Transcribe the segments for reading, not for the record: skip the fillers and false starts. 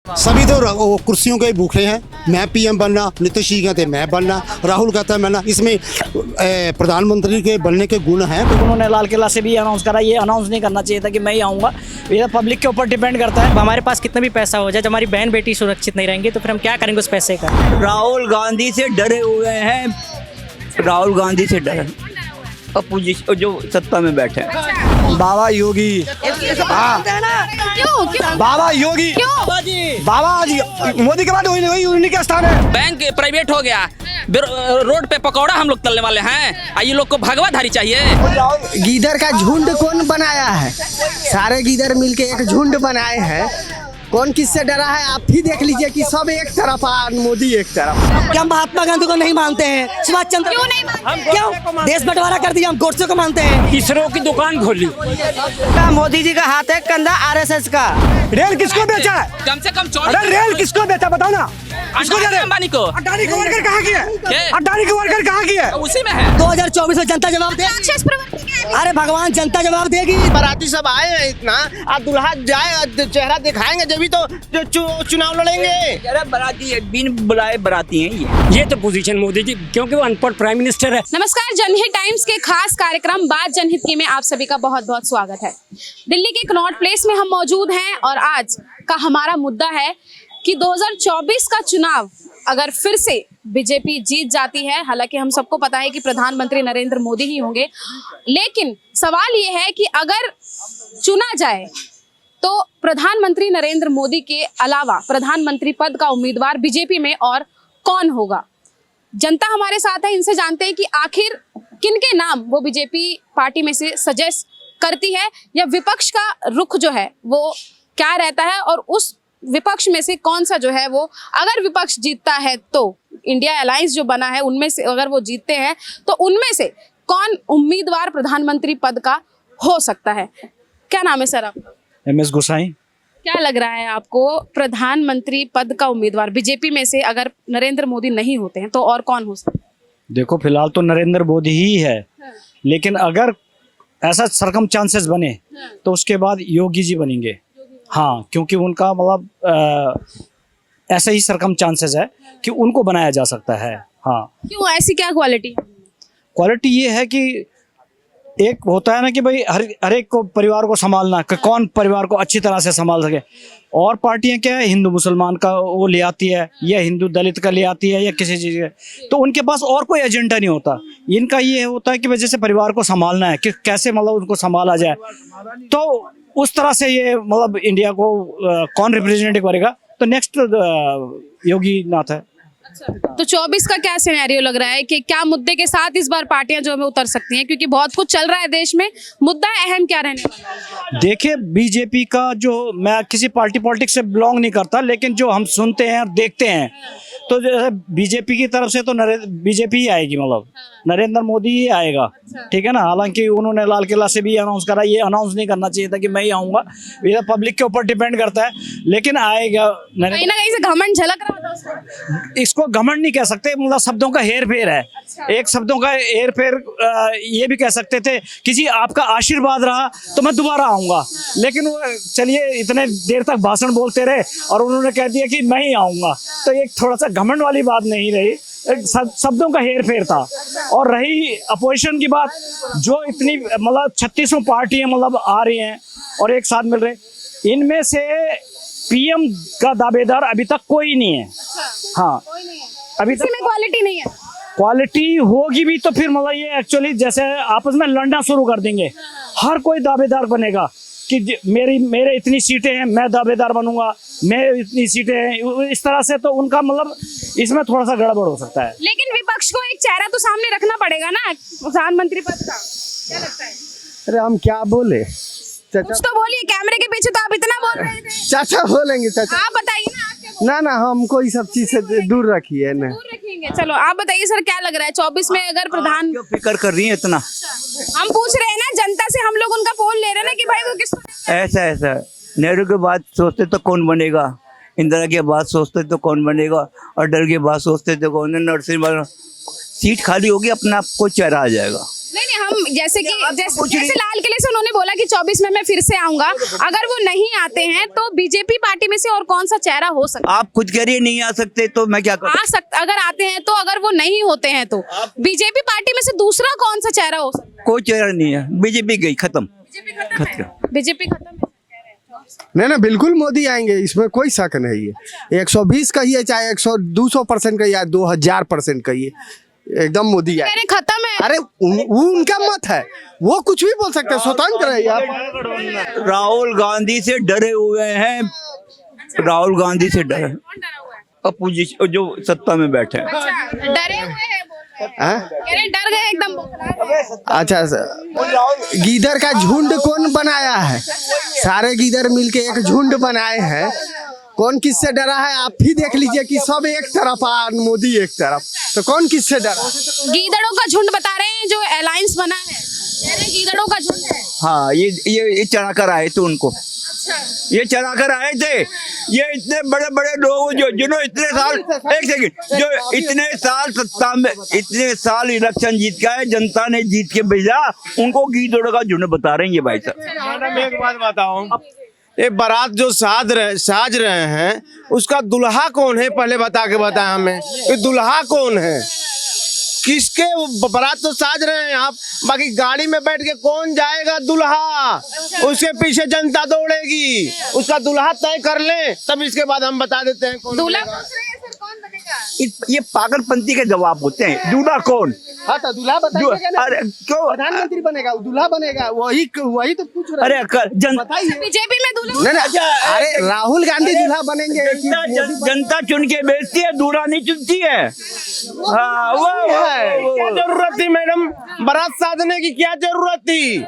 सभी तो वो कुर्सियों के भूखे हैं। मैं पीएम बनना, नीतीश जी कहते मैं बनना, राहुल कहता है बनना। इसमें प्रधानमंत्री के बनने के गुण हैं। तो उन्होंने लाल किला से भी अनाउंस करा, ये अनाउंस नहीं करना चाहिए था कि मैं ही आऊँगा। ये पब्लिक के ऊपर डिपेंड करता है। हमारे पास कितना भी पैसा हो जाए, जब हमारी बहन बेटी सुरक्षित नहीं रहेंगे तो फिर हम क्या करेंगे उस पैसे का। राहुल गांधी से डरे हुए हैं, राहुल गांधी से डरे अपोजिशन जो सत्ता में बैठे हैं। बाबा योगी, क्यों बाबा योगी, बाबा जी, मोदी के बाद वही उन्हीं का स्थान है। बैंक प्राइवेट हो गया, रोड पे पकौड़ा हम लोग तलने वाले हैं। ये लोग को भगवाधारी चाहिए। गीदड़ का झुंड कौन बनाया है? सारे गीदड़ मिलके एक झुंड बनाए हैं। कौन किससे डरा है? आप ही देख लीजिए कि सब एक तरफ और मोदी एक तरफ। क्या हम महात्मा गांधी को नहीं मानते हैं? सुभाष चंद्र क्यों नहीं मानते? क्यों देश बंटवारा कर दिया? हम गोडसे को मानते हैं। इसरो की दुकान खोली। मोदी जी का हाथ है कंधा आरएसएस का। रेल किसको बेचा है? कम से कम अरे रेल किसको बेचा बताओ ना। किसको दे रहे? अंबानी को। अडानी का वर्कर कहाँ की है? अडानी का वर्कर कहाँ की है? उसी में है। 2024 में जनता जवाब दे। अरे भगवान, जनता जवाब देगी। बाराती सब आए हैं इतना, आप दुल्हा जाए चेहरा दिखाएंगे जब भी तो चुनाव लड़ेंगे। अरे बराती बिन बुलाए बराती हैं ये तो पोजीशन मोदी जी, क्योंकि वो अनपढ़ प्राइम मिनिस्टर है। नमस्कार, जनहित टाइम्स के खास कार्यक्रम बात जनहित की में आप सभी का बहुत बहुत स्वागत है। दिल्ली के कनॉट प्लेस में हम मौजूद हैं और आज का हमारा मुद्दा है कि 2024 का चुनाव अगर फिर से बीजेपी जीत जाती है, हालांकि हम सबको पता है कि प्रधानमंत्री नरेंद्र मोदी ही होंगे, लेकिन सवाल ये है कि अगर चुना जाए तो प्रधानमंत्री नरेंद्र मोदी के अलावा प्रधानमंत्री पद का उम्मीदवार बीजेपी में और कौन होगा। जनता हमारे साथ है, इनसे जानते हैं कि आखिर किनके नाम वो बीजेपी पार्टी में से सजेस्ट करती है या विपक्ष का रुख जो है वो क्या रहता है, और उस विपक्ष में से कौन सा जो है वो, अगर विपक्ष जीतता है तो इंडिया अलायंस जो बना है उनमें से अगर वो जीतते हैं तो उनमें से कौन उम्मीदवार प्रधानमंत्री पद का हो सकता है। क्या नाम है सर आपका? MS गोसाई। क्या लग रहा है आपको, प्रधानमंत्री पद का उम्मीदवार बीजेपी में से अगर नरेंद्र मोदी नहीं होते हैं तो और कौन हो सकता है? देखो फिलहाल तो नरेंद्र मोदी ही है, लेकिन अगर ऐसा सरकमस्टांसेस बने तो उसके बाद योगी जी बनेंगे। हाँ, क्योंकि उनका मतलब ऐसा ही सरकमस्टांसेस है कि उनको बनाया जा सकता है। हाँ, क्यों, ऐसी क्या क्वालिटी है? क्वालिटी ये है कि एक होता है ना कि भाई हर एक को परिवार को संभालना, कि कौन परिवार को अच्छी तरह से संभाल सके। और पार्टियां क्या है, हिंदू मुसलमान का वो ले आती है या हिंदू दलित का ले आती है या किसी चीज़ का, तो उनके पास और कोई एजेंडा नहीं होता। इनका ये होता है कि वजह से परिवार को संभालना है कि कैसे मतलब उनको संभाला जाए। तो उस तरह से ये मतलब इंडिया को कौन रिप्रेजेंट करेगा, तो नेक्स्ट योगी नाथ है। तो 24 का क्या सिनेरियो लग रहा है कि क्या मुद्दे के साथ इस बार पार्टियां जो हमें उतर सकती हैं, क्योंकि बहुत कुछ चल रहा है देश में, मुद्दा अहम क्या रहने वाला है? देखिए बीजेपी का जो, मैं किसी पार्टी पॉलिटिक्स से बिलोंग नहीं करता, लेकिन जो हम सुनते हैं और देखते हैं तो जैसे बीजेपी की तरफ से तो बीजेपी ही आएगी, मतलब नरेंद्र मोदी ही आएगा। ठीक है ना। हालांकि उन्होंने लाल किला से भी अनाउंस करा, ये अनाउंस नहीं करना चाहिए था कि मैं ही आऊँगा। ये पब्लिक के ऊपर डिपेंड करता है, लेकिन आएगा। कहीं ना कहीं से घमंड झलक रहा था उसका। इसको घमंड नहीं कह सकते, मतलब शब्दों का हेर फेर है। एक शब्दों का हेर फेर ये भी कह सकते थे कि जी आपका आशीर्वाद रहा तो मैं दोबारा आऊँगा, लेकिन वो चलिए इतने देर तक भाषण बोलते रहे और उन्होंने कह दिया कि मैं ही आऊँगा, तो एक थोड़ा सा घमंड वाली बात नहीं रही, शब्दों का हेर फेर था। और रही अपोजिशन की बात, जो इतनी मतलब 36 पार्टियां मतलब आ रही हैं और एक साथ मिल रहे, इनमें से पीएम का दावेदार अभी तक कोई नहीं है। हाँ, अभी तक क्वालिटी नहीं है। क्वालिटी होगी भी तो फिर मतलब ये एक्चुअली जैसे आपस में लड़ना शुरू कर देंगे। हर कोई दावेदार बनेगा कि मेरे इतनी सीटें हैं, मैं दावेदार बनूंगा, मैं इतनी सीटें हैं, इस तरह से तो उनका मतलब इसमें थोड़ा सा गड़बड़ हो सकता है। लेकिन विपक्ष को एक चेहरा तो सामने रखना पड़ेगा ना प्रधानमंत्री पद का, क्या लगता है? अरे हम क्या बोले? कुछ तो बोलिए, कैमरे के पीछे तो आप इतना बोल रहे थे। चाचा बोलेंगे चाचा। आप बताइए ना, आप क्या बोल ना हमको ये सब चीज से दूर रखिए ना। दूर रखेंगे। चलो आप बताइए सर, क्या लग रहा है 24 में अगर प्रधान, क्यों फिक्र कर रही है इतना? हम पूछ रहे हैं ना जनता से, हम लोग उनका पोल ले रहे हैं ना कि भाई वो किस। ऐसा नेहरू के बाद सोचते तो कौन बनेगा, इंदिरा के बाद सोचते तो कौन बनेगा, अटल के बाद सोचते तो कौन, नरसिम्हा सीट खाली होगी, अपना आप को चेहरा आ जाएगा। नहीं, नहीं, हम जैसे लाल किले से उन्होंने बोला कि 24 में मैं फिर से आऊंगा, अगर वो नहीं आते हैं तो बीजेपी पार्टी में से और कौन सा चेहरा हो सकता है? आप खुद कह रही है नहीं आ सकते तो मैं क्या करूं? आ सकता, अगर आते हैं तो, अगर वो नहीं होते हैं तो बीजेपी पार्टी में से दूसरा कौन सा चेहरा हो सकता है? कोई चेहरा नहीं है, बीजेपी गई, खत्म। बीजेपी खत्म है। नहीं ना, बिल्कुल मोदी आएंगे, इसमें कोई शक नहीं है। 120 कहिए चाहे 200% कहिए, 2000% कहिए, एकदम मोदी कह आए। रहे खत्म है। अरे वो उनका मत है, वो कुछ भी बोल सकते हैं, स्वतंत्र है आप। राहुल गांधी से डरे हुए हैं, राहुल गांधी से डरे, अपोजिशन जो सत्ता में बैठे हैं। अच्छा, डरे हुए हैं बोल रहे हैं। हाँ? कह रहे डर गए एकदम, बौखला गए। अच्छा गीदड़ का झुंड कौन बनाया है? सारे गीदड़ मिलके एक झुंड बनाए हैं। कौन किससे डरा है आप ही देख लीजिए कि सब एक तरफ और मोदी एक तरफ, तो कौन किससे डरा? गीदड़ों का झुंड बता रहे हैं जो अलायंस बना है, कह रहे गीदड़ों का झुंड है। हाँ, ये चढ़ा कर आए थे उनको, ये चढ़ा कर आए थे। ये इतने बड़े बड़े लोग जो जिन्होंने इतने साल, एक सेकंड, जो इतने साल सत्ता में, इतने साल इलेक्शन जीत का है, जनता ने जीत के भेजा, उनको गीदड़ों का झुंड बता रहे हैं ये भाई साहब। मैडम एक बात बताओ, ये बारात जो साज रहे हैं उसका दुल्हा कौन है, पहले बता के बताएं हमें, ये दुल्हा कौन है, किसके बारात तो साज रहे हैं आप, बाकी गाड़ी में बैठ के कौन जाएगा दुल्हा, उसके पीछे जनता दौड़ेगी, उसका दुल्हा तय कर ले, तब इसके बाद हम बता देते हैं कौन दूल्हा बनेगा। पूछ रहे हैं, फिर कौन बनेगा? ये पागलपंती के जवाब होते हैं। दूल्हा कौन? हाँ तो दूल्हा बताइएगा ना, अरे क्यों? प्रधानमंत्री बनेगा, दूल्हा बनेगा, वही तो पूछ रहे अरे बताइए। बीजेपी में दूल्हा नहीं नहीं, अरे राहुल गांधी दूल्हा बनेंगे कि मोदी जनता चुन के बेचती है, दूल्हा नहीं चुनती है। हाँ, वो क्या जरूरत थी मैडम, बारात साधने की क्या जरूरत थी,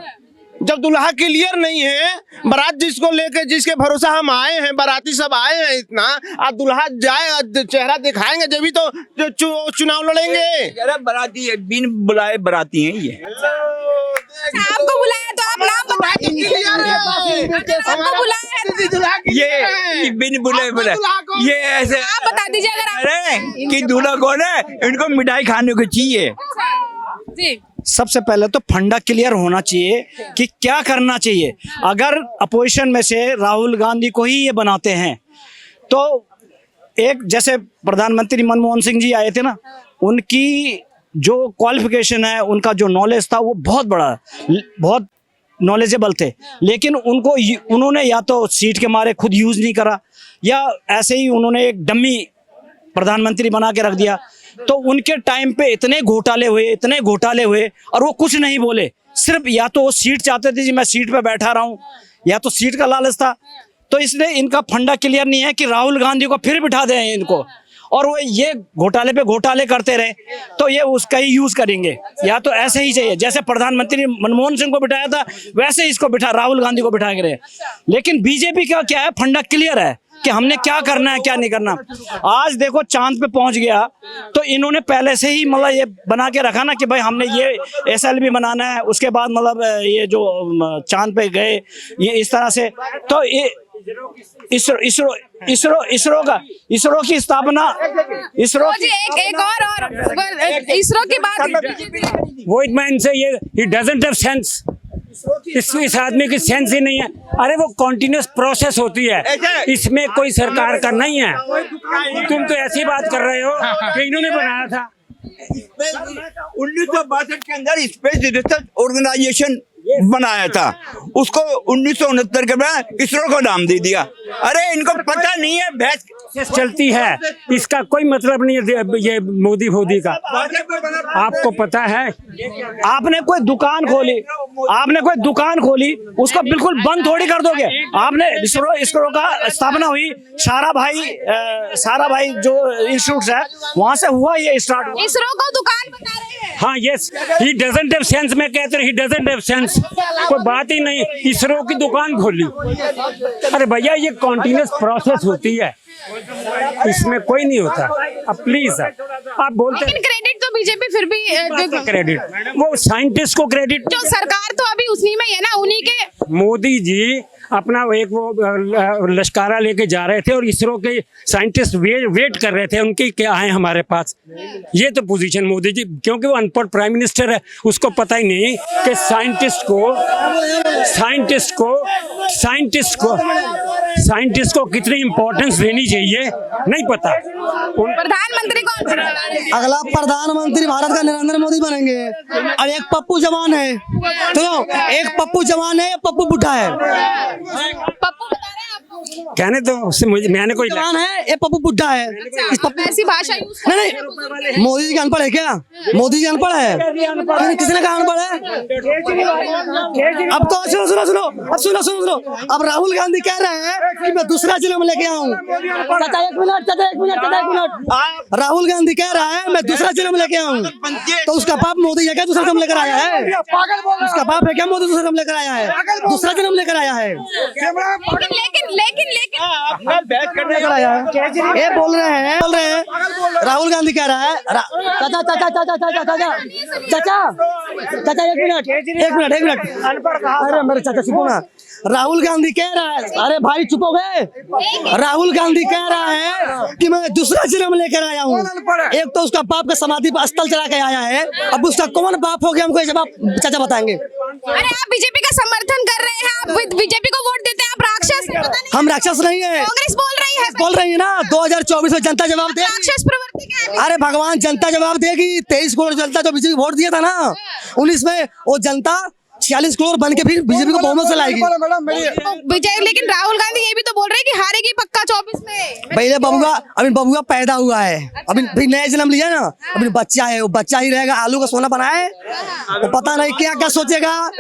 जब दुल्हा क्लियर नहीं है, बारात जिसको लेके, जिसके भरोसा हम आए हैं, बाराती सब आए हैं इतना, आज दुल्हा जाए चेहरा दिखाएंगे जब भी तो चुनाव लड़ेंगे। अरे बराती है, बिन बुलाए बराती हैं ये। आपको बुलाया तो आप नाम बता दीजिए। आपको बुलाया है तो ये बिन बुलाए ये ऐसे आप बता दीजिए अगर आप। अरे कि दूल्हा कौन है, इनको मिठाई खाने को चाहिए। जी, सबसे पहले तो फंडा क्लियर होना चाहिए कि क्या करना चाहिए। अगर अपोजिशन में से राहुल गांधी को ही ये बनाते हैं तो एक जैसे प्रधानमंत्री मनमोहन सिंह जी आए थे ना, उनकी जो क्वालिफिकेशन है, उनका जो नॉलेज था वो बहुत बड़ा, बहुत नॉलेजेबल थे, लेकिन उन्होंने या तो सीट के मारे खुद यूज़ नहीं करा, या ऐसे ही उन्होंने एक डम्मी प्रधानमंत्री बना के रख दिया। तो उनके टाइम पे इतने घोटाले हुए और वो कुछ नहीं बोले, सिर्फ या तो वो सीट चाहते थे जी मैं सीट पे बैठा रहा हूँ, या तो सीट का लालच था। तो इसलिए इनका फंडा क्लियर नहीं है कि राहुल गांधी को फिर बिठा दें इनको, और वो ये घोटाले पे घोटाले करते रहे तो ये उसका ही यूज करेंगे, या तो ऐसे ही चाहिए जैसे प्रधानमंत्री मनमोहन सिंह को बिठाया था वैसे इसको राहुल गांधी को बिठा के रहे। लेकिन बीजेपी का क्या है, फंडा क्लियर है कि हमने क्या करना है क्या नहीं करना। आज देखो चांद पे पहुंच गया तो इन्होंने पहले से ही मतलब ये बना के रखा ना कि भाई हमने ये SLB बनाना है, उसके बाद मतलब ये जो चांद पे गए ये इस तरह से। तो ये इसरो की स्थापना, इसरो जी एक और इसरो की बात, वो मैन से ये ही डजंट हैव सेंस, इस आदमी की सेंस ही नहीं है। अरे वो कॉन्टिन्यूस प्रोसेस होती है, इसमें कोई सरकार का नहीं है। तुम तो ऐसी बात कर रहे हो कि इन्होंने बनाया था। 1962 के अंदर स्पेस रिसर्च ऑर्गेनाइजेशन बनाया था, उसको 1969 के बाद इसरो को नाम दे दिया। अरे इनको पता नहीं है भैंस चलती है, इसका कोई मतलब नहीं है ये मोदी का। आपको पता है, आपने कोई दुकान खोली उसको बिल्कुल बंद थोड़ी कर दोगे। आपने इसरो का स्थापना हुई, सारा भाई जो इंस्टीट्यूट है वहां से हुआ ये स्टार्ट। इसरो को दुकान बता रहे हैं। हाँ yes, he doesn't have sense में कहते ही डजंट हैव सेंस, कोई बात ही नहीं। इसरो की दुकान खोली, अरे भैया ये कॉन्टिन्यूस प्रोसेस होती है, इसमें कोई नहीं होता। अब प्लीज आप बोलते हैं क्रेडिट तो बीजेपी फिर भी क्रेडिट, वो साइंटिस्ट को क्रेडिट, जो सरकार तो अभी उसी में है ना, उन्हीं के। मोदी जी अपना एक वो लश्कारा लेके जा रहे थे और इसरो के साइंटिस्ट वेट कर रहे थे उनके क्या आए हमारे पास। ये तो पोजीशन मोदी जी, क्योंकि वो अनपढ़ प्राइम मिनिस्टर है, उसको पता ही नहीं कि साइंटिस्ट को कितनी इंपॉर्टेंस देनी चाहिए, नहीं पता। प्रधानमंत्री कौन बनना है? अगला प्रधानमंत्री भारत का नरेंद्र मोदी बनेंगे। अब एक पप्पू जवान है, तो एक पप्पू जवान है, पप्पू बुढ़ा है। पप्पू बता रहे हैं आपको? कहने तो उससे मुझे मैंने कोई जवान है, ये पप्पू बुढ़ा है। इस पप्पू ऐसी भाषा यूज नहीं, मोदी जी अनपढ़ है क्या? मोदी जी अनपढ़ है? किसने कहा अनपढ़ है? अब तो सुनो, अब राहुल गांधी कह रहे हैं कि मैं दूसरा जन्म लेके आऊं। चाचा एक मिनट। राहुल गांधी कह रहा है मैं दूसरा जन्म लेके आऊं, तो उसका बाप मोदी है क्या दूसरा जन्म लेकर आया है? उसका बाप है क्या मोदी दूसरा जन्म लेकर आया है? दूसरा जन्म लेकर आया है। लेकिन लेकर आया है। ये बोल रहे हैं राहुल गांधी कह रहा है चाचा एक मिनट। अरे मेरे चाचा चुपो ना। राहुल गांधी कह रहा है, अरे भाई चुप हो गए। राहुल गांधी कह रहा है कि मैं दूसरा जन्म लेकर आया हूँ। एक तो उसका बाप का समाधि पर स्थल चला के आया है, अब उसका कौन बाप हो गया हमको ये जवाब चाचा बताएंगे। अरे आप बीजेपी का समर्थन कर रहे हैं, आप बीजेपी को वोट देते हैं, आप राक्षस हैं, पता नहीं। हम राक्षस नहीं है, कांग्रेस बोल रही है ना 2024 में जनता जवाब देगी। राक्षस प्रवृत्ति क्या है? अरे भगवान, जनता जवाब देगी। 23 करोड़ जनता जो बीजेपी वोट दिया था ना 19 में, वो जनता 46 करोड़ बन के फिर बीजेपी को बहुमत से लाएगी। विजय, लेकिन राहुल गांधी ये भी तो बोल रहे हैं कि हारेगी पक्का 24 में। पहले बबुआ पैदा हुआ है, अभी नया जन्म लिया ना, अभी बच्चा है, वो बच्चा ही रहेगा। आलू का सोना बना है, वो पता नहीं क्या क्या सोचेगा।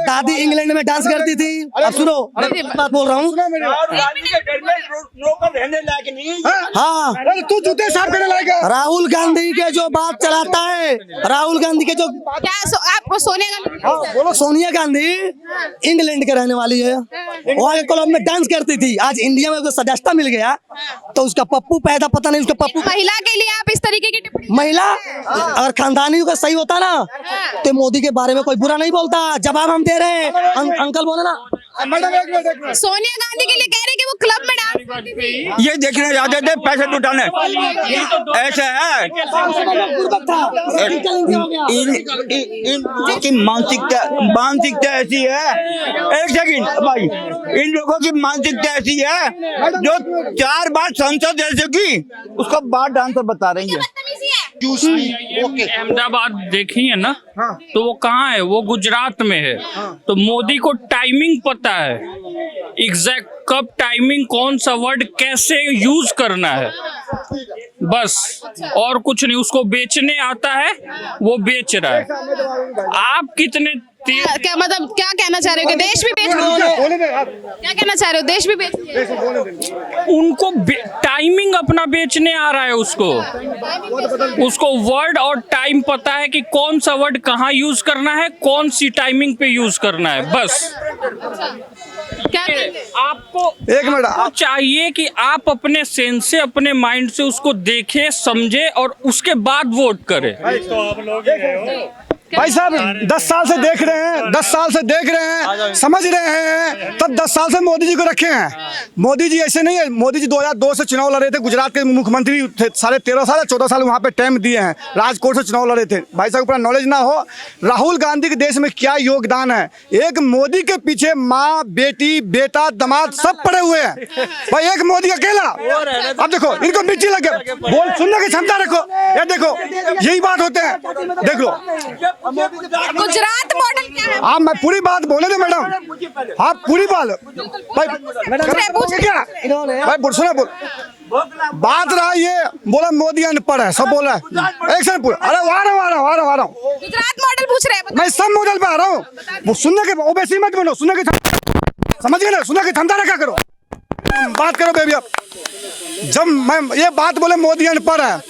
दादी इंग्लैंड में डांस करती थी। अब सुनो, बात बोल रहा हूँ। हाँ, तू जूते साफ करने लायक। राहुल गांधी के जो बात चलाता है, राहुल गांधी के जो क्या आपको सोनिया गांधी इंग्लैंड के रहने वाली है, वहाँ के क्लब में डांस करती थी। आज इंडिया में उसको सदस्यता मिल गया, तो उसका पप्पू पैदा, पता नहीं उसका पप्पू। महिला के लिए आप इस तरीके की टिप्पणी? महिला अगर खानदानी का सही होता ना, तो मोदी के बारे में कोई बुरा नहीं बोलता। जवाब हम दे रहे हैं। अंकल बोले ना, सोनिया गांधी के लिए कह रहे कि वो क्लब में डांस करती थी। ये देखने जाते थे पैसे लुटाने, ऐसा है। इनकी मानसिकता ऐसी है। एक सेकंड भाई, इन लोगों की मानसिकता ऐसी है जो 4 बार संसद रह चुकी, उसको बार डांसर बता रही है। अहमदाबाद देखी है ना, तो वो कहाँ है? वो गुजरात में है। तो मोदी को टाइमिंग पता है, एग्जैक्ट कब टाइमिंग, कौन सा वर्ड कैसे यूज करना है, बस और कुछ नहीं। उसको बेचने आता है, वो बेच रहा है। आप कितने क्या मतलब क्या कहना चाह रहे हो कि देश भी बेच रहे हो? क्या कहना चाह रहे हो, देश भी बेच रहे हो? उनको टाइमिंग अपना बेचने आ रहा है। उसको वर्ड और टाइम पता है कि कौन सा वर्ड कहाँ यूज करना है, कौन सी टाइमिंग पे यूज करना है, बस। क्या आपको एक मिनट चाहिए कि आप अपने सेंस से, अपने माइंड से उसको देखें, समझे और उसके बाद वोट करें। भाई साहब 10 साल से देख रहे हैं, समझ रहे हैं, तब 10 साल से मोदी जी को रखे हैं। मोदी जी ऐसे नहीं है। मोदी जी 2002 से चुनाव लड़ रहे थे, गुजरात के मुख्यमंत्री थे, 13.5 साल 14 साल वहाँ पे टाइम दिए हैं, राजकोट से चुनाव लड़े थे। भाई साहब पूरा नॉलेज ना हो राहुल गांधी के देश में क्या योगदान है। एक मोदी के पीछे माँ, बेटी, बेटा, दामाद सब पड़े हुए हैं। भाई एक मोदी अकेला। अब देखो इनको मिर्ची लगे, बोल सुनने की क्षमता रखो। ये देखो यही बात होते हैं, देख लो। गुजरात मॉडल क्या है? आप मैं पूरी बात बोले थे मैडम, आप पूरी बात भाई भाई सुना बोल बात रहा। ये बोला मोदी अनपढ़ है, सब बोला एक सेकंड पूरा। अरे आ रहा हूँ गुजरात मॉडल पूछ रहे हैं, मैं सब मॉडल पे आ रहा हूँ। वो सुनने के ओबीसी मत बनो, सुनने के समझ गए ना, सुनने की क्षमता रखा करो, बात करो बेबी। अब जब मैं ये बात बोले मोदी अनपढ़ है,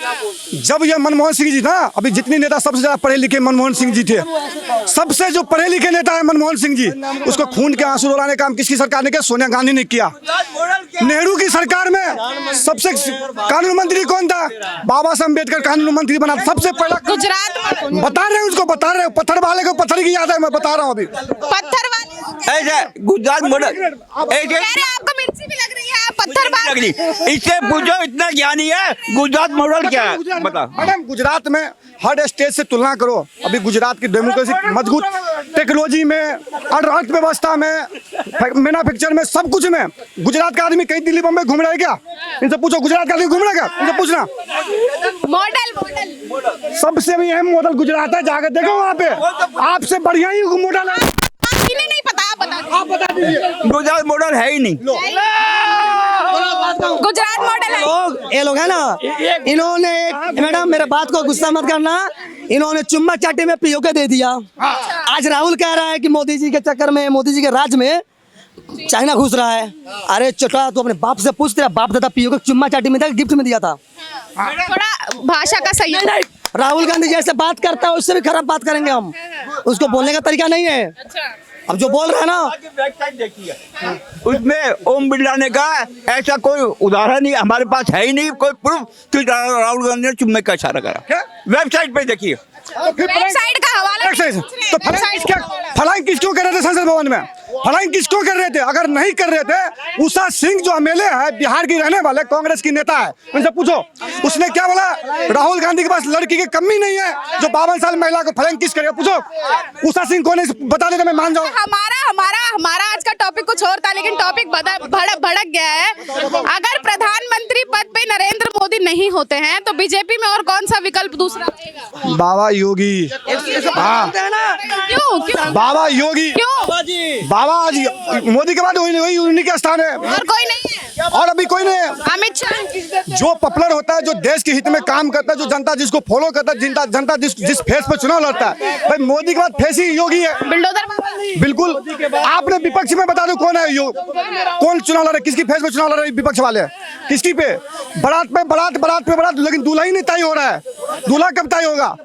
जब ये मनमोहन सिंह जी था, अभी जितनी नेता सबसे ज्यादा पढ़े लिखे मनमोहन सिंह जी थे, सबसे जो पढ़े लिखे नेता है मनमोहन सिंह जी, उसको खून के आंसू रुलाने का काम किसकी सरकार ने किया? सोनिया गांधी ने किया। नेहरू की सरकार में सबसे कानून मंत्री कौन था? बाबा साहब अम्बेडकर कानून मंत्री बना, सबसे पहला। गुजरात बता रहे हैं उसको, बता रहे हैं, पत्थर वाले को पत्थर की याद है, मैं बता रहा हूँ अभी। पत्थर वाले ऐसे गुजरात मॉडल ऐसे कह रहे हैं आपको मिर्ची भी लग रही है, आप पत्थर लग रही। इससे पूछो, इतना ज्ञानी है, गुजरात मॉडल क्या है बता। मैडम गुजरात में हर स्टेट से तुलना करो, अभी गुजरात की डेमोक्रेसी मजबूत, टेक्नोलॉजी में, अर्थव्यवस्था में, मैन्युफैक्चर में, सब कुछ में। गुजरात का आदमी कहीं दिल्ली बम्बई घूम रहा है क्या? इनसे पूछो, गुजरात का आदमी घूम रहा है क्या? इनसे पूछना। मॉडल सबसे भी अहम मॉडल गुजरात है, जाकर देखो वहाँ पे, आपसे बढ़िया ही मॉडल है। इन्हें नहीं पता, आप बता दीजिए। गुजरात मॉडल है ही नहीं। गुजरात मॉडल है। लोग ये लोग है ना, इन्होंने मैडम मेरे बात को गुस्सा मत करना, इन्होंने चुम्मा चाटी में पीओके दे दिया। आज राहुल कह रहा है कि मोदी जी के चक्कर में, मोदी जी के राज में चाइना घुस रहा है। अरे चोटा, तू अपने बाप से पूछ, तेरा बाप दादा पीओके चुम्मा चाटी में गिफ्ट में दिया था। थोड़ा भाषा का सही है। राहुल गांधी जैसे बात करता है उससे भी खराब बात करेंगे हम, उसको बोलने का तरीका नहीं है। अब जो बोल रहा है ना, उसमें ओम बिरला ने कहा ऐसा कोई उदाहरण ही हमारे पास है ही नहीं, कोई प्रूफ कि राहुल गांधी ने चुम्मे का इशारा करा। वेबसाइट पे देखिए, वेबसाइट का हवाला तो फलांग किसको कर रहे थे संसद भवन में? फलांग किसको कर रहे थे? अगर नहीं कर रहे थे, उषा सिंह जो एमएलए है, बिहार की रहने वाले कांग्रेस की नेता है, उनसे पूछो, उसने क्या बोला? राहुल गांधी के पास लड़की की कमी नहीं है, जो 52 साल महिला को फलांग किस करेगा? पूछो उषा सिंह कौन है, बता देते, मैं मान जाऊँ। हमारा आज का टॉपिक कुछ और था, लेकिन टॉपिक भड़क गया है। अगर प्रधानमंत्री पद पे नरेंद्र मोदी नहीं होते हैं तो बीजेपी में और कौन सा विकल्प दूसरा रहेगा? बाबा योगी। हाँ, क्यों? बाबा योगी, क्यों? बाबा जी मोदी के बाद वही उन्हीं का स्थान है, और कोई नहीं है? और अभी कोई नहीं है। अमित शाह जो पॉपुलर होता है, जो देश के हित में काम करता है, जो जनता जिसको फॉलो करता है, जनता जिस फेस पे चुनाव लड़ता है, भाई मोदी के बाद फेस ही योगी है। बिल्डोजर बिल्कुल। आपने विपक्ष में बता दो कौन है कौन चुनाव लड़ रहे, किसकी फेस पे चुनाव लड़ रहे विपक्ष वाले? किसकी पे? बारात पे बारात, लेकिन दूल्हा ही नहीं तय हो रहा है। दूल्हा कब तय होगा?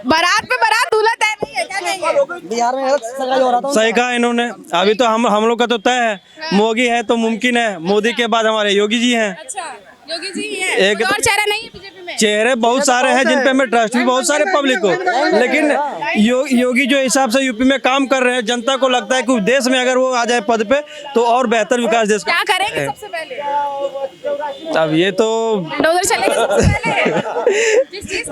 बारात पे बारात, दूल्हा तय नहीं है, क्या कहेंगे? बिहार में सगाई हो रहा था। सही कहा इन्होंने। अभी तो हम लोग का तो तय है, मोदी है तो मुमकिन है, मोदी के बाद हमारे योगी जी हैं। अच्छा, योगी जी ही है, एक और चेहरा नहीं है बीजेपी में? चेहरे बहुत सारे हैं जिन पे हमें ट्रस्ट भी बहुत सारे पब्लिक को, लेकिन योगी जो हिसाब से यूपी में काम कर रहे हैं, जनता को लगता है कि देश में अगर वो आ जाए पद पे तो और बेहतर विकास देश क्या करेंगे सबसे पहले? अब ये तो बिल्डोजर चलेगा सबसे पहले?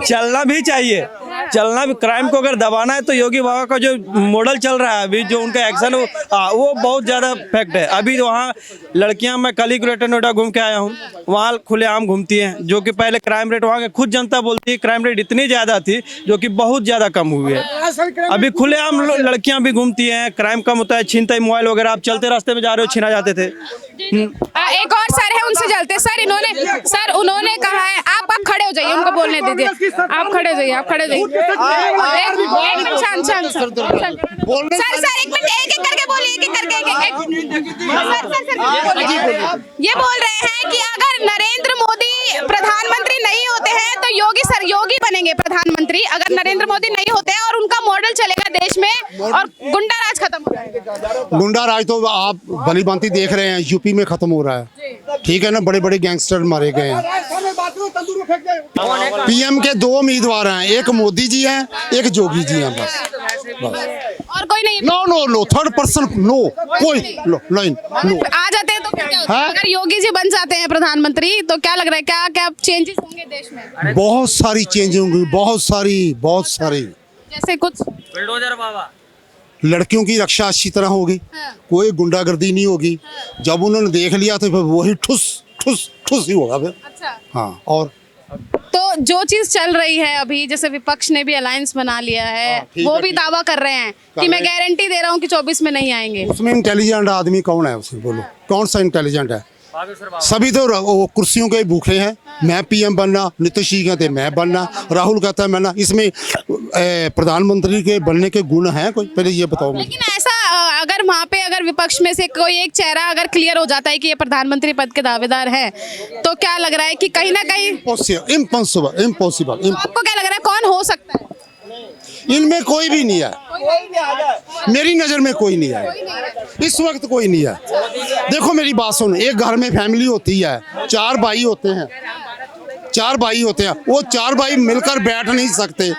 चलना भी चाहिए, चलना भी। क्राइम को अगर दबाना है तो योगी बाबा का जो मॉडल चल रहा है अभी, जो उनका एक्शन वो बहुत ज्यादा फैक्ट है। अभी वहाँ लड़कियां, मैं कल ही ग्रेटर नोएडा घूम के आया हूँ, वहाँ खुलेआम घूमती हैं, जो कि पहले क्राइम रेट वहाँ के खुद जनता बोलती है क्राइम रेट इतनी ज्यादा थी जो कि बहुत ज्यादा कम हुई है। अभी खुलेआम लड़कियां भी घूमती हैं, क्राइम कम होता है, छीनताई मोबाइल वगैरह, आप चलते रास्ते में जा रहे हो छीना जाते थे। एक और सर है, उनसे चलते। सर उन्होंने कहा है, आप खड़े हो जाइए, उनको बोलने दीजिए। आप खड़े हो जाइए, आप खड़े हो जाइए। एक मिनट, शांत सर एक मिनट, एक करके बोलिए, एक करके सर ये बोल रहे हैं कि अगर नरेंद्र मोदी प्रधानमंत्री नहीं होते हैं तो योगी बनेंगे प्रधानमंत्री। अगर नरेंद्र मोदी नहीं होते हैं और उनका मॉडल चलेगा देश में और गुंडा राज खत्म हो जाएगा। गुंडा राज तो आप भली भांति देख रहे हैं, यूपी में खत्म हो रहा है, ठीक है ना? बड़े बड़े गैंगस्टर मारे गए हैं। पीएम के 2 उम्मीदवार हैं, एक मोदी जी हैं, एक जोगी जी हैं, बस और कोई नहीं। नो थर्ड पर्सन, नो कोई लाइन नो। आ जाते हैं तो क्या होता है? अगर योगी जी बन जाते हैं प्रधानमंत्री तो क्या लग रहा है, क्या क्या चेंजेस होंगे देश में? बहुत सारी चेंज होंगी, बहुत सारी। जैसे कुछ बिल्डोजर बाबा, लड़कियों की रक्षा अच्छी तरह होगी, कोई गुंडागर्दी नहीं होगी। जब उन्होंने देख लिया तो फिर वही ठुस ही होगा फिर। अच्छा, हाँ। और तो जो चीज चल रही है अभी, जैसे विपक्ष ने भी अलायंस बना लिया है, वो भी दावा कर रहे हैं कि मैं गारंटी दे रहा हूँ कि 24 में नहीं आएंगे। उसमें इंटेलिजेंट आदमी कौन है? उसमें बोलो, कौन सा इंटेलिजेंट है? सभी तो वो कुर्सियों के भूखे हैं। मैं पीएम बनना, नीतीश जी कहते मैं बनना, राहुल कहता है मैं। इसमें प्रधानमंत्री के बनने के गुण हैं कोई? पहले ये बताओ। लेकिन ऐसा अगर वहाँ पे अगर विपक्ष में से कोई एक चेहरा अगर क्लियर हो जाता है कि ये प्रधानमंत्री पद के दावेदार हैं, तो क्या लग रहा है कि कहीं ना कहीं इम्पॉसिबल। आपको क्या लग रहा है कौन हो सकता है? इनमें कोई भी नहीं है, मेरी नजर में कोई नहीं है, इस वक्त कोई नहीं है। देखो मेरी बात सुन, एक घर में फैमिली होती है, 4 भाई होते हैं, चार भाई होते हैं, वो चार भाई मिलकर बैठ नहीं सकते,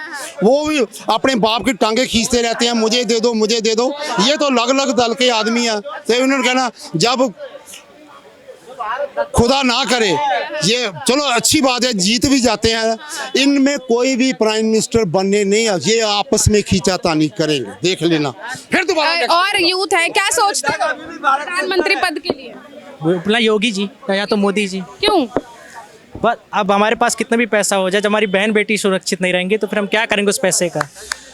वो भी अपने बाप की टांगे खींचते रहते हैं, मुझे दे दो मुझे दे दो। ये तो अलग अलग दल के आदमी हैं, तो उन्होंने कहना जब खुदा ना करे, ये चलो अच्छी बात है जीत भी जाते हैं, इनमें कोई भी प्राइम मिनिस्टर बनने नहीं है, ये आपस में खींचातानी करेंगे, देख लेना फिर दोबारा। और यूथ है, क्या सोचते हैं प्रधानमंत्री पद के लिए? अपना योगी जी या तो मोदी जी। क्यों? बस अब हमारे पास कितना भी पैसा हो जाए, जब हमारी बहन बेटी सुरक्षित नहीं रहेंगे तो फिर हम क्या करेंगे उस पैसे का।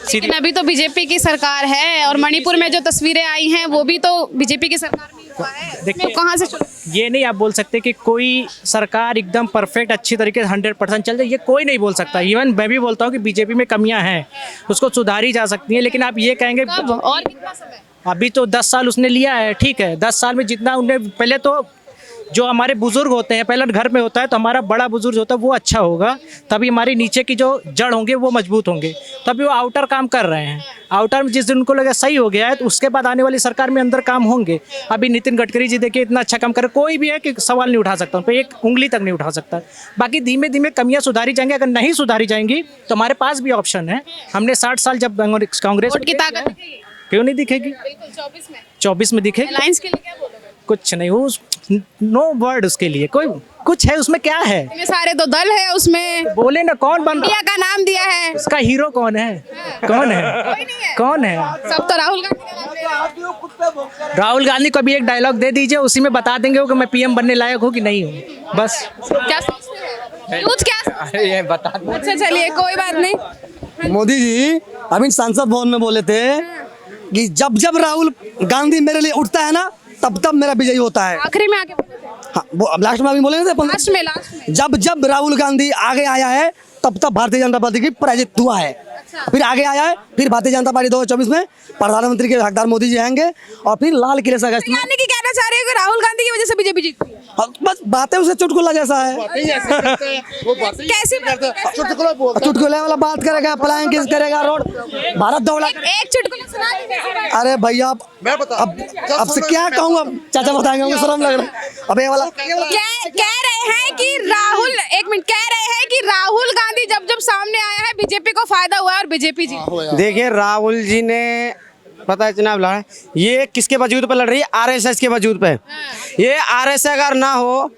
लेकिन अभी तो बीजेपी की सरकार है, और मणिपुर में जो तस्वीरें आई हैं वो भी तो बीजेपी की सरकार में हुआ है। देखिए, इसमें कहाँ से शुरू? ये नहीं आप बोल सकते कि कोई सरकार एकदम परफेक्ट अच्छी तरीके से 100% चल जाए, ये कोई नहीं बोल सकता। इवन मैं भी बोलता हूँ कि बीजेपी में कमियां हैं, उसको सुधारी जा सकती हैं, लेकिन आप ये कहेंगे कब और कितना समय? अभी तो 10 साल उसने लिया है, ठीक है, 10 साल में जितना उन्हें पहले तो जो हमारे बुजुर्ग होते हैं, पहले घर में होता है तो हमारा बड़ा बुजुर्ग होता है वो अच्छा होगा, तभी हमारी नीचे की जो जड़ होंगे वो मजबूत होंगे, तभी वो आउटर काम कर रहे हैं। आउटर में जिस दिन उनको लगे सही हो गया है तो उसके बाद आने वाली सरकार में अंदर काम होंगे। अभी नितिन गडकरी जी देखिए इतना अच्छा काम कर, कोई भी है कि सवाल नहीं उठा सकता, उन पर एक उंगली तक नहीं उठा सकता। बाकी धीमे धीमे कमियां सुधारी जाएंगी, अगर नहीं सुधारी जाएंगी तो हमारे पास भी ऑप्शन है। हमने 60 साल जब कांग्रेस वोट की ताकत दिखेगी? क्यों नहीं दिखेगी, 24 में दिखेगी। अलायंस के लिए क्या बोलोगे? कुछ नहीं, वो नो वर्ड उसके लिए, कोई कुछ है उसमें, क्या है? इतने सारे तो दल है उसमें, बोले ना कौन बन इंडिया का नाम दिया है, उसका हीरो कौन है? कौन है? कोई नहीं है। कौन है? सब तो राहुल गांधी का नाम ले रहे हैं। राहुल गांधी को भी एक डायलॉग दे दीजिए, उसी में बता देंगे वो कि मैं पीएम बनने लायक हूँ कि नहीं हूँ, बस। क्या सोचते हैं यूथ, क्या सोचते हैं? ये बता अच्छा चलिए कोई बात नहीं। मोदी जी अभी संसद भवन में बोले थे कि जब जब राहुल गांधी मेरे लिए उठता है ना तब तब मेरा विजयी होता है। आखिरी में आके बोले थे। हाँ, वो लास्ट में अभी बोले थे लास्ट में जब जब राहुल गांधी आगे आया है तब तब भारतीय जनता पार्टी की पराजित हुआ है। फिर आगे आया है, फिर भारतीय जनता पार्टी 2024 में प्रधानमंत्री के हकदार मोदी जी आएंगे, और फिर लाल किले से अगस्त में। यानी कि कहना चाह रहे हो कि राहुल गांधी की वजह से बीजेपी जीती है? हाँ, बस बातें उसे चुटकुला जैसा है, कैसी चुटकुले वाला बात करेगा, पलायन किस करेगा, रोड भारत दौड़ा। एक चुटकुला सुना दीजिए। अरे भैया अब से क्या कहूँ, अब चाचा बताएंगे, मुझे शर्म लग रहा है। अब ये वाला कह रहे हैं कि राहुल, एक मिनट, कह रहे हैं कि राहुल गांधी जब जब सामने आया है बीजेपी को फायदा हुआ है और बीजेपी जीती। देखिए राहुल जी ने पता है चुनाव लड़ा है, ये किसके वजूद पर लड़ रही है? आरएसएस के वजूद पे। ये आरएसएस अगर ना हो,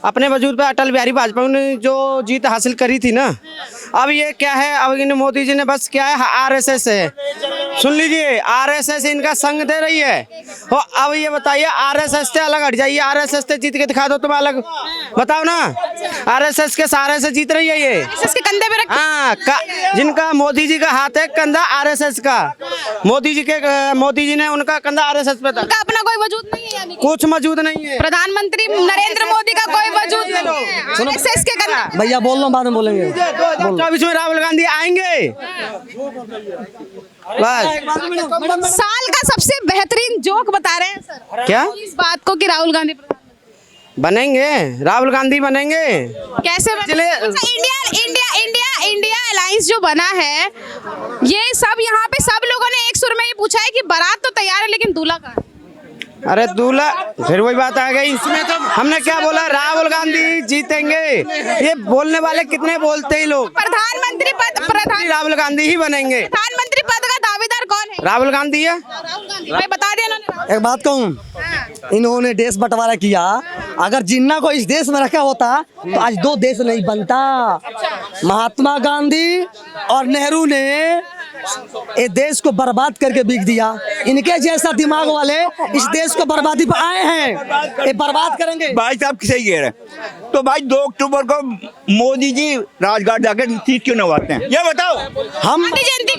अपने वजूद पे अटल बिहारी वाजपेयी ने जो जीत हासिल करी थी ना, अब ये क्या है, अब इन मोदी जी ने बस क्या है, आरएसएस है, सुन लीजिए, आरएसएस इनका संग दे रही है। और अब ये बताइए आरएसएस से अलग हट जाइए, आरएसएस से जीत के दिखा दो, तुम अलग बताओ ना। आरएसएस के सहारे से जीत रही है ये, इसके कंधे पे रख। हाँ, जिनका मोदी जी का हाथ है कंधा आरएसएस का, मोदी जी ने उनका कंधा आरएसएस पे था। उनका अपना कोई वजूद नहीं है, यानी कि कुछ मौजूद नहीं है। प्रधानमंत्री नरेंद्र मोदी का कोई वजूद नहीं है, आरएसएस के कंधे। भैया बोल रहा हूँ, बाद में बोलेंगे। 2024 में राहुल गांधी आएंगे बस। साल का सबसे बेहतरीन जोक बता रहे हैं सर, क्या इस बात को कि राहुल गांधी बनेंगे, राहुल गांधी बनेंगे। कैसे बने? अच्छा, इंडिया अलायंस जो बना है, ये सब यहाँ पे सब लोगों ने एक सुर में ही पूछा है कि बारात तो तैयार है लेकिन दूल्हा कहाँ है? अरे दूल्हा, फिर वही बात आ गई इसमें। तो हमने क्या बोला, राहुल गांधी जीतेंगे, ये बोलने वाले कितने बोलते ही लोग। प्रधानमंत्री पद, राहुल गांधी ही बनेंगे। प्रधानमंत्री पद का दावेदार कौन है? राहुल गांधी है। राहुल गांधी, मैं बता दिया इन्होंने। एक बात कहूँ, इन्होंने देश बंटवारा किया, अगर जिन्ना को इस देश में रखा होता तो आज 2 देश नहीं बनता। महात्मा गांधी और नेहरू ने ये देश को बर्बाद करके बिक दिया, इनके जैसा दिमाग वाले इस देश को बर्बादी पर आए हैं, ये बर्बाद करेंगे। भाई साहब सही कह रहे हैं, तो भाई 2 अक्टूबर को मोदी जी राजघाट जाकर सीट क्यों नवाते हैं, ये बताओ। हम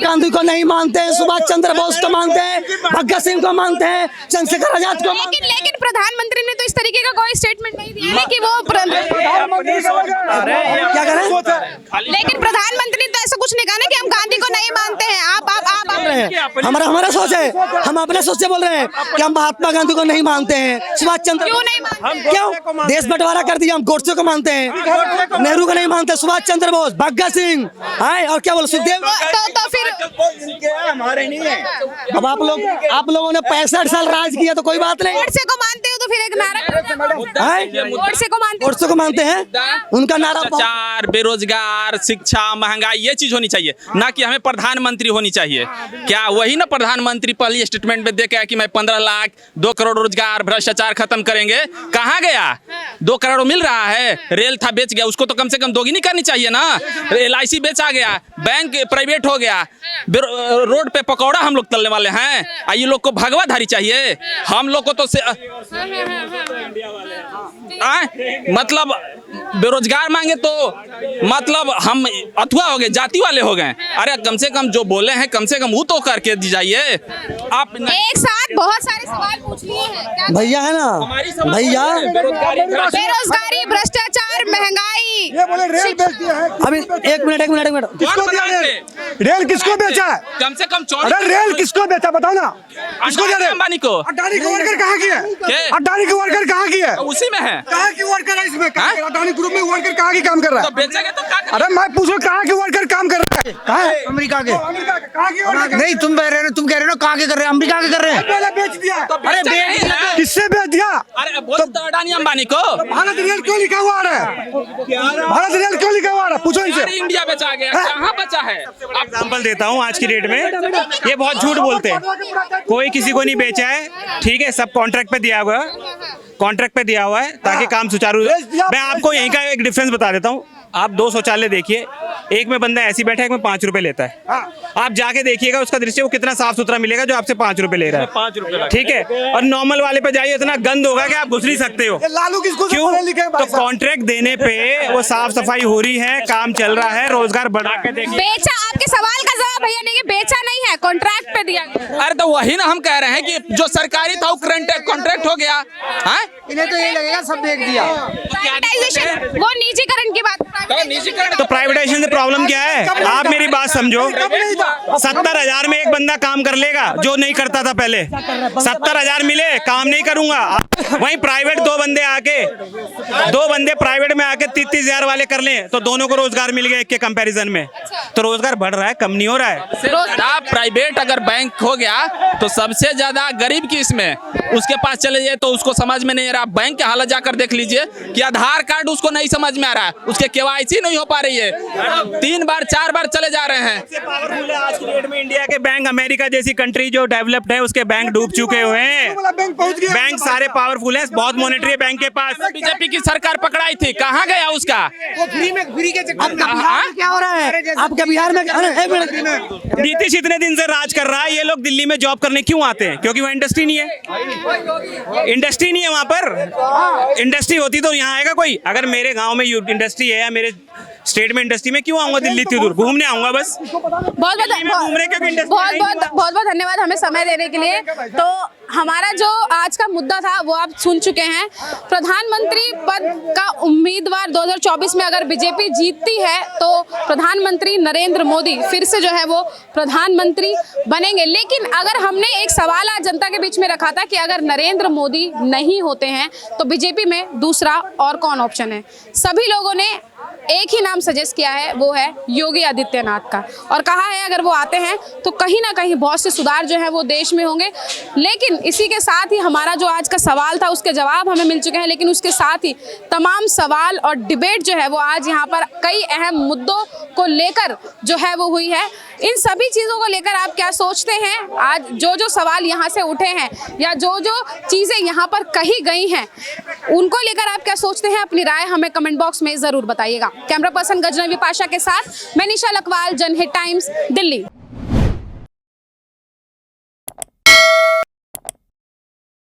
गांधी को नहीं मानते हैं, सुभाष चंद्र बोस को मानते हैं, भगत सिंह को मानते हैं, चंद्रशेखर आजाद को। लेकिन प्रधानमंत्री ने तो इस तरीके का कोई स्टेटमेंट नहीं दिया है कि वो क्या करें, लेकिन प्रधानमंत्री ने तो ऐसा कुछ नहीं कहा ना कि हम गांधी को नहीं मानते हैं। आप हमारा सोच है, हम अपने सोच से बोल रहे हैं कि हम महात्मा गांधी को नहीं मानते हैं, सुभाष चंद्र क्यों नहीं मानते? क्यों देश बंटवारा कर दिया, हम गोडसे को मानते हैं, नेहरू को नहीं मानते, सुभाष चंद्र बोस, भगत सिंह, और क्या बोलो, सुखदेव। तो फिर हमारे नहीं है। अब आप लोगों ने 65 साल राज किया तो कोई बात नहीं। गोडसे को मानते हो तो फिर का नारा गोडसे को मानते हैं? गोडसे को मानते हैं, उनका नारा भ्रष्टाचार, बेरोजगार, शिक्षा, महंगाई, ये चीज होनी चाहिए, ना कि हमें प्रधानमंत्री होनी चाहिए। क्या वही ना प्रधानमंत्री पहली स्टेटमेंट में देखे कि मैं 15 लाख 2 करोड़ रोजगार, भ्रष्टाचार खत्म करेंगे, कहाँ गया? 2 करोड़ मिल रहा है, रेल था बेच गया, उसको तो कम से कम दोगुनी करनी चाहिए ना। LIC बेचा गया, बैंक प्राइवेट हो गया, रोड पे पकौड़ा हम लोग तलने वाले हैं, ये लोग को भगवाधारी चाहिए। हम लोग को तो मतलब बेरोजगार मांगे तो मतलब हम अथवा हो गए, जाति वाले हो गए। अरे कम से कम जो बोले हैं कम से कम वो तो करके दी जाइए। आप एक साथ बहुत सारे सवाल पूछ लिए हैं, क्या भैया है ना, भैया बेरोजगारी, भ्रष्टाचार, महंगाई, ये बोले रेल बेच दिया है। अभी एक मिनट किसको दिया रेल किसको बेचा है? कम से कम अरे रेल किसको बेचा बताओ ना, किसको दिया? अंबानी को। अडानी के वर्कर कहाँ की है? अडानी के वर्कर कहाँ की है? उसी में है। कहाँ की वर्कर है इसमें? अडानी ग्रुप में वर्कर कहाँ की काम कर रहा है? तो बेचेंगे तो क्या? अरे मैं पूछो कहाँ के वर्कर काम कर रहा है? कहाँ है? अमेरिका के। कहाँ की वर्कर? नहीं तुम कह रहे हो कहाँ के कर रहे हैं? अमेरिका के कर रहे हैं। पहले बेच दिया। अरे बेच दिया। किससे बेच दिया? अरे बोल तो अडानी अंबानी को। भारत रेल क्यों लिखा हुआ है? भारत रेल क्यों लिखा हुआ है? पूछो इनसे। इंडिया बेचा गया, कहाँ बचा है? एग्जाम्पल देता हूँ आज की डेट में, ये बहुत झूठ बोलते हैं, कोई किसी को नहीं बेचा है, ठीक है, सब कॉन्ट्रैक्ट पे दिया हुआ है, कॉन्ट्रैक्ट पे दिया हुआ है ताकि काम सुचारू। मैं आपको यहीं का एक डिफरेंस बता देता हूँ। आप 2 शौचालय देखिए, एक में बंदा ऐसी बैठा है, एक में 5 रुपए लेता है। आप जाके देखिएगा उसका दृश्य, वो कितना साफ सुथरा मिलेगा जो आपसे 5 रुपए ले रहा है। 5 रुपए, ठीक है। और नॉर्मल वाले पे जाइए, इतना गंद होगा कि आप घुस नहीं सकते हो। लालू किसको क्यों? तो कॉन्ट्रैक्ट देने पे वो साफ सफाई हो रही है, काम चल रहा है, रोजगार बढ़ा के देखिए। बेचा, आपके सवाल का जवाब भैया नहीं, बेचा नहीं है, कॉन्ट्रैक्ट पे दिया गया। अरे तो वही ना हम कह रहे हैं कि जो सरकारी था वो कॉन्ट्रैक्ट हो गया। इन्हें तो ये लगेगा सब देख दिया। प्राइवेटाइजेशन, वो निजीकरण की बात। तो प्राइवेटाइजेशन से प्रॉब्लम क्या है? आप मेरी बात समझो, 70,000 में एक बंदा काम कर लेगा जो नहीं करता था पहले। 70,000 मिले, काम नहीं करूंगा। वहीं प्राइवेट 2 बंदे प्राइवेट में आके 30,000 वाले कर लें तो दोनों को रोजगार मिल गया एक के कंपैरिजन में। तो रोजगार बढ़ रहा है, कम नहीं हो रहा है। प्राइवेट अगर बैंक हो गया तो सबसे ज्यादा गरीब की इसमें, उसके पास चले जाए तो उसको समझ में नहीं आ रहा। बैंक के हालत जाकर देख लीजिए कि आधार कार्ड उसको नहीं समझ में आ रहा है, उसके KYC नहीं हो पा रही है, 3 बार 4 बार चले जा रहे हैं। पावरफुल है आज की डेट में इंडिया के बैंक। अमेरिका जैसी कंट्री जो डेवलप्ड है उसके बैंक डूब चुके हुए हैं। बैंक सारे पावरफुल है, बहुत मॉनेटरी है बैंक के पास। बीजेपी की सरकार पकड़ाई थी, कहाँ गया उसका? फ्री के चक्कर में क्या हो रहा है आपके बिहार में? नीतीश इतने दिन से राज कर रहा है, ये लोग दिल्ली में जॉब करने क्यों आते हैं? क्योंकि वहाँ इंडस्ट्री नहीं है। इंडस्ट्री नहीं है वहाँ पर। इंडस्ट्री होती तो यहाँ आएगा कोई? अगर मेरे गांव में इंडस्ट्री है या मेरे स्टेट में इंडस्ट्री में, क्यों आऊंगा दिल्ली इतनी दूर? घूमने आऊंगा बस। बहुत धन्यवाद हमें समय देने के लिए। तो हमारा जो आज का मुद्दा था वो आप सुन चुके हैं। प्रधानमंत्री पद का उम्मीदवार 2024 में अगर बीजेपी जीतती है तो प्रधानमंत्री नरेंद्र मोदी फिर से जो है वो प्रधानमंत्री बनेंगे। लेकिन अगर हमने एक सवाल आज जनता के बीच में रखा था कि अगर नरेंद्र मोदी नहीं होते हैं तो बीजेपी में दूसरा और कौन ऑप्शन है, सभी लोगों ने एक ही नाम सजेस्ट किया है, वो है योगी आदित्यनाथ का। और कहा है अगर वो आते हैं तो कहीं ना कहीं बहुत से सुधार जो है वो देश में होंगे। लेकिन इसी के साथ ही हमारा जो आज का सवाल था उसके जवाब हमें मिल चुके हैं। लेकिन उसके साथ ही तमाम सवाल और डिबेट जो है वो आज यहाँ पर कई अहम मुद्दों को लेकर जो है वो हुई है। इन सभी चीज़ों को लेकर आप क्या सोचते हैं? आज जो सवाल यहाँ से उठे हैं या जो चीज़ें यहाँ पर कही गई हैं उनको लेकर आप क्या सोचते हैं? अपनी राय हमें कमेंट बॉक्स में ज़रूर बताइएगा। कैमरा पर्सन गजनवी पाशा के साथ मैं निशा लखवाल, जनहित टाइम्स, दिल्ली।